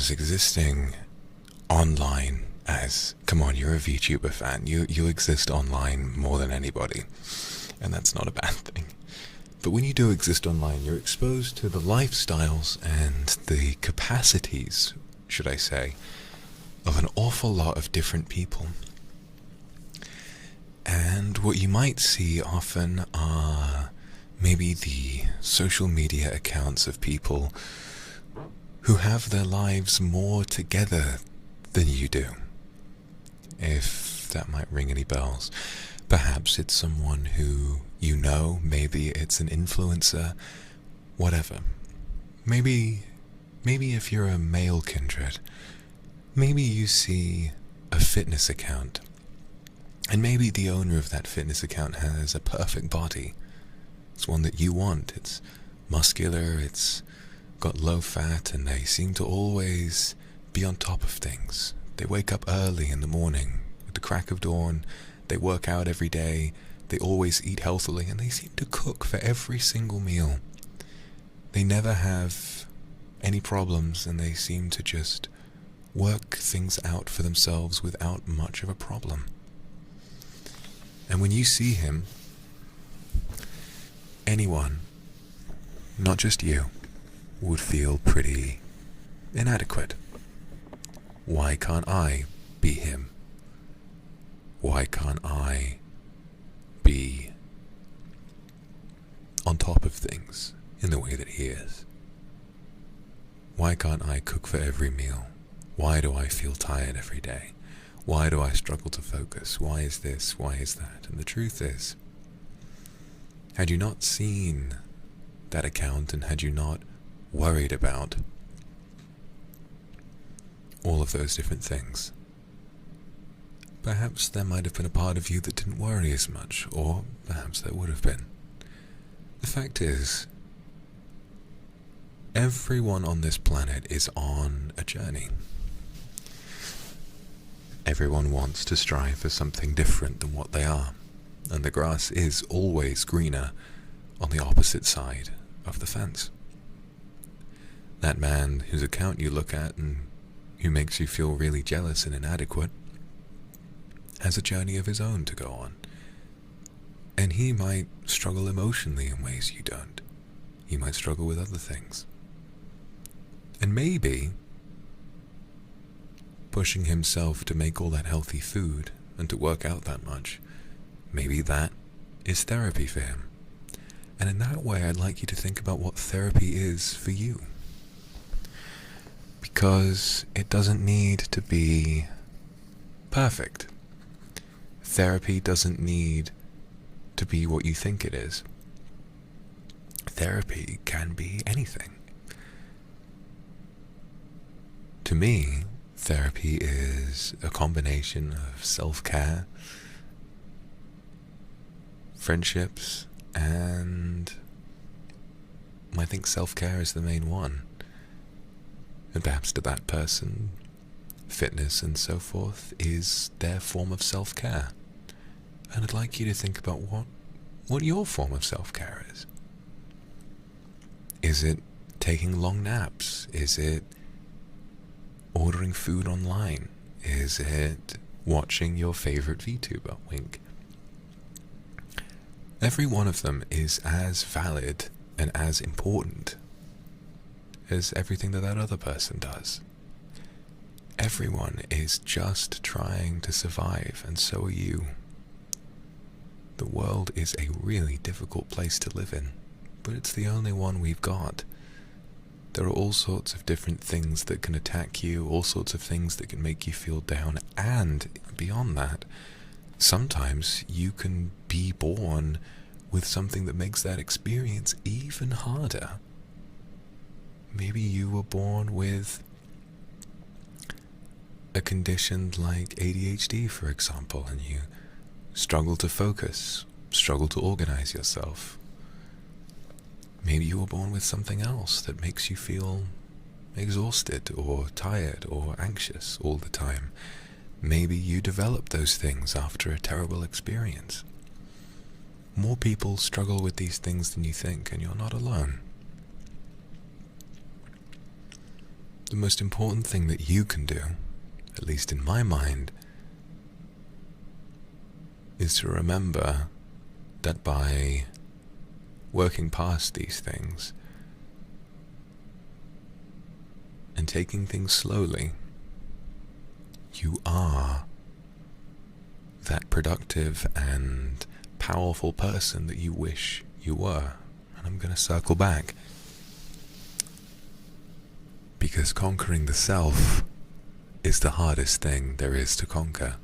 sometimes existing online as, come on, you're a VTuber fan, you exist online more than anybody, and that's not a bad thing. But when you do exist online, you're exposed to the lifestyles and the capacities, should I say, of an awful lot of different people. And what you might see often are maybe the social media accounts of people who have their lives more together than you do. If that might ring any bells. Perhaps it's someone who you know, maybe it's an influencer, whatever. Maybe if you're a male kindred, maybe you see a fitness account, and maybe the owner of that fitness account has a perfect body. It's one that you want. It's muscular, it's got low fat, and they seem to always be on top of things. They wake up early in the morning, at the crack of dawn, they work out every day, they always eat healthily, and they seem to cook for every single meal. They never have any problems, and they seem to just work things out for themselves without much of a problem. And when you see him, anyone, not just you, would feel pretty inadequate. Why can't I be him? Why can't I be on top of things in the way that he is? Why can't I cook for every meal? Why do I feel tired every day? Why do I struggle to focus? Why is this? Why is that? And the truth is, had you not seen that account, and had you not worried about all of those different things, perhaps there might have been a part of you that didn't worry as much, or perhaps there would have been. The fact is, everyone on this planet is on a journey. Everyone wants to strive for something different than what they are, and the grass is always greener on the opposite side of the fence. That man whose account you look at and who makes you feel really jealous and inadequate has a journey of his own to go on. And he might struggle emotionally in ways you don't. He might struggle with other things. And maybe pushing himself to make all that healthy food and to work out that much, maybe that is therapy for him. And in that way, I'd like you to think about what therapy is for you. Because it doesn't need to be perfect. Therapy doesn't need to be what you think it is. Therapy can be anything. To me, therapy is a combination of self-care, friendships, and I think self-care is the main one. And perhaps to that person, fitness and so forth is their form of self-care. And I'd like you to think about what your form of self-care is. Is it taking long naps? Is it ordering food online? Is it watching your favorite VTuber? Wink. Every one of them is as valid and as important as everything that other person does. Everyone is just trying to survive, and so are you. The world is a really difficult place to live in, but it's the only one we've got. There are all sorts of different things that can attack you, all sorts of things that can make you feel down, and beyond that, sometimes you can be born with something that makes that experience even harder. Maybe you were born with a condition like ADHD, for example, and you struggle to focus, struggle to organize yourself. Maybe you were born with something else that makes you feel exhausted or tired or anxious all the time. Maybe you developed those things after a terrible experience. More people struggle with these things than you think, and you're not alone. the most important thing that you can do, at least in my mind, is to remember that by working past these things and taking things slowly, you are that productive and powerful person that you wish you were. And I'm going to circle back, because conquering the self is the hardest thing there is to conquer.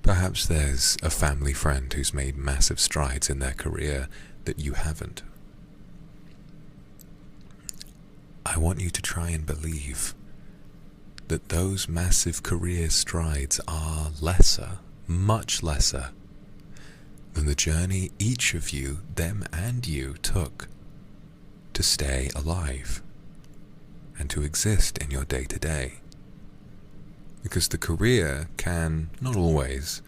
Perhaps there's a family friend who's made massive strides in their career that you haven't. I want you to try and believe that those massive career strides are lesser, much lesser, than the journey each of you, them and you, took to stay alive and to exist in your day-to-day. Because the career can, not always,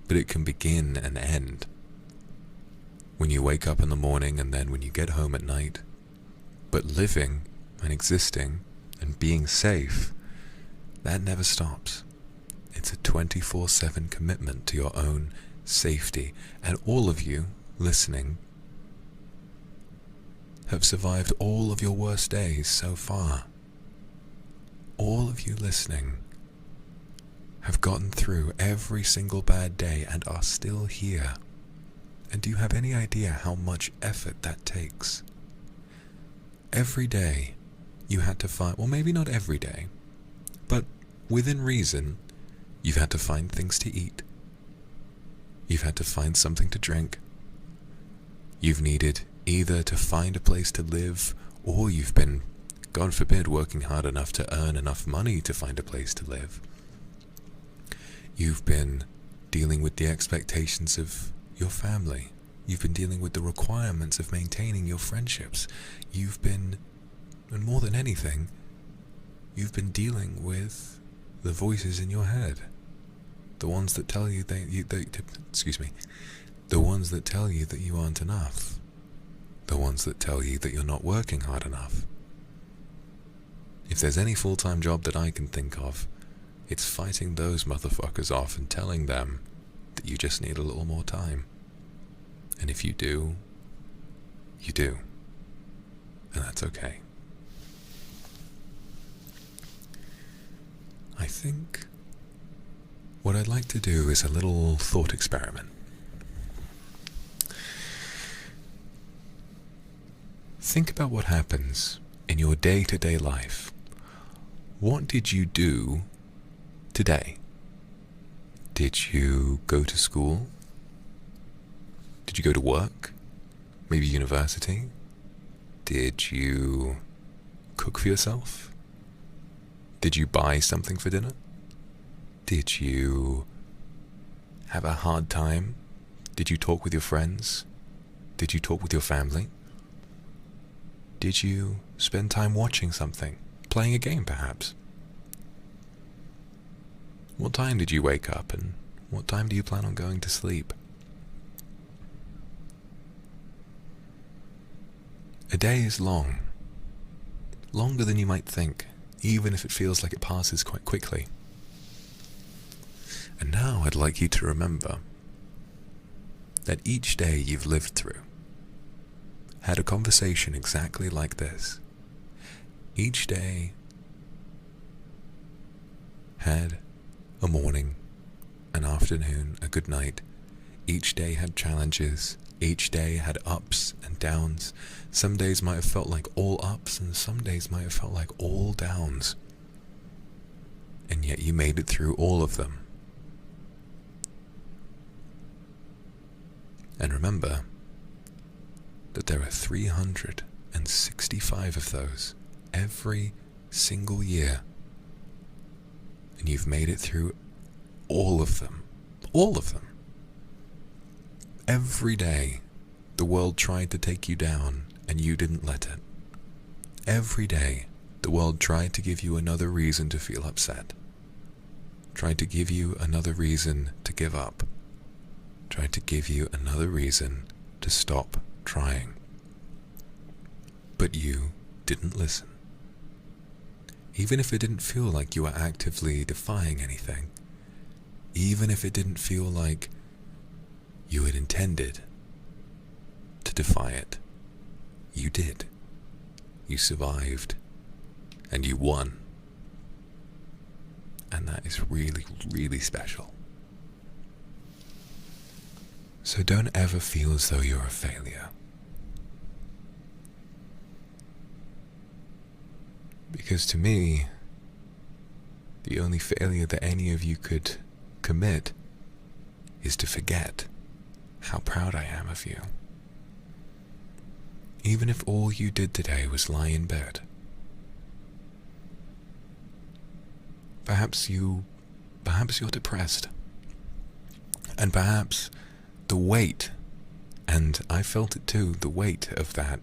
but it can begin and end when you wake up in the morning and then when you get home at night. But living and existing and being safe, that never stops. It's a 24/7 commitment to your own safety. And all of you listening have survived all of your worst days so far. All of you listening have gotten through every single bad day and are still here. And do you have any idea how much effort that takes? Every day you had to find, well, maybe not every day, but within reason, you've had to find things to eat. You've had to find something to drink. You've needed either to find a place to live, or you've been, God forbid, working hard enough to earn enough money to find a place to live. You've been dealing with the expectations of your family. You've been dealing with the requirements of maintaining your friendships. You've been, and more than anything, you've been dealing with the voices in your head. The ones that tell you the ones that tell you that you aren't enough. The ones that tell you that you're not working hard enough. If there's any full-time job that I can think of, it's fighting those motherfuckers off and telling them that you just need a little more time. And if you do, you do. And that's okay. I think what I'd like to do is a little thought experiment. Think about what happens in your day-to-day life. What did you do today? Did you go to school? Did you go to work? Maybe university? Did you cook for yourself? Did you buy something for dinner? Did you have a hard time? Did you talk with your friends? Did you talk with your family? Did you spend time watching something? Playing a game, perhaps? What time did you wake up, and what time do you plan on going to sleep? A day is long. Longer than you might think, even if it feels like it passes quite quickly. And now I'd like you to remember that each day you've lived through had a conversation exactly like this. Each day had a morning, an afternoon, a good night. Each day had challenges. Each day had ups and downs. Some days might have felt like all ups, and some days might have felt like all downs. And yet you made it through all of them. And remember that there are 365 of those every single year. And you've made it through all of them. All of them. Every day, the world tried to take you down, and you didn't let it. Every day, the world tried to give you another reason to feel upset. Tried to give you another reason to give up. Tried to give you another reason to stop trying. But you didn't listen. Even if it didn't feel like you were actively defying anything, even if it didn't feel like you had intended to defy it, you did. You survived, and you won. And that is really, really special. So don't ever feel as though you're a failure. Because to me, the only failure that any of you could commit is to forget how proud I am of you. Even if all you did today was lie in bed. Perhaps you're depressed. And perhaps the weight, and I felt it too, the weight of that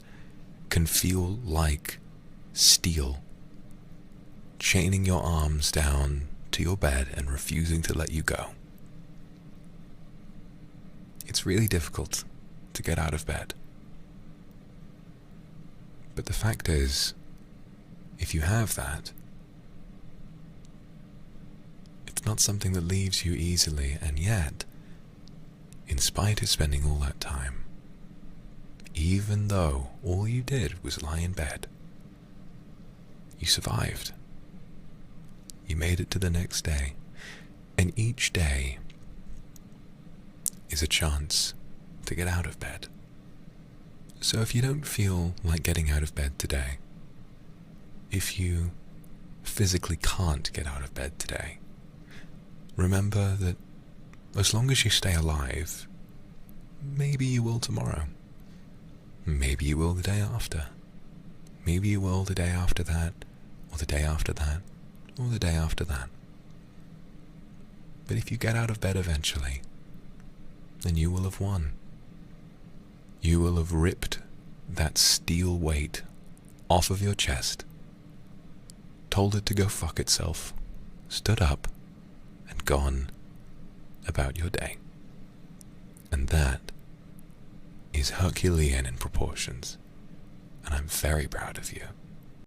can feel like steel, chaining your arms down to your bed and refusing to let you go. It's really difficult to get out of bed. But the fact is, if you have that, it's not something that leaves you easily, and yet, in spite of spending all that time, even though all you did was lie in bed, you survived. You made it to the next day, and each day is a chance to get out of bed. So if you don't feel like getting out of bed today, if you physically can't get out of bed today, remember that as long as you stay alive, maybe you will tomorrow. Maybe you will the day after. Maybe you will the day after that, or the day after that, or the day after that. But if you get out of bed eventually, then you will have won. You will have ripped that steel weight off of your chest, told it to go fuck itself, stood up, and gone about your day. And that is Herculean in proportions, and I'm very proud of you.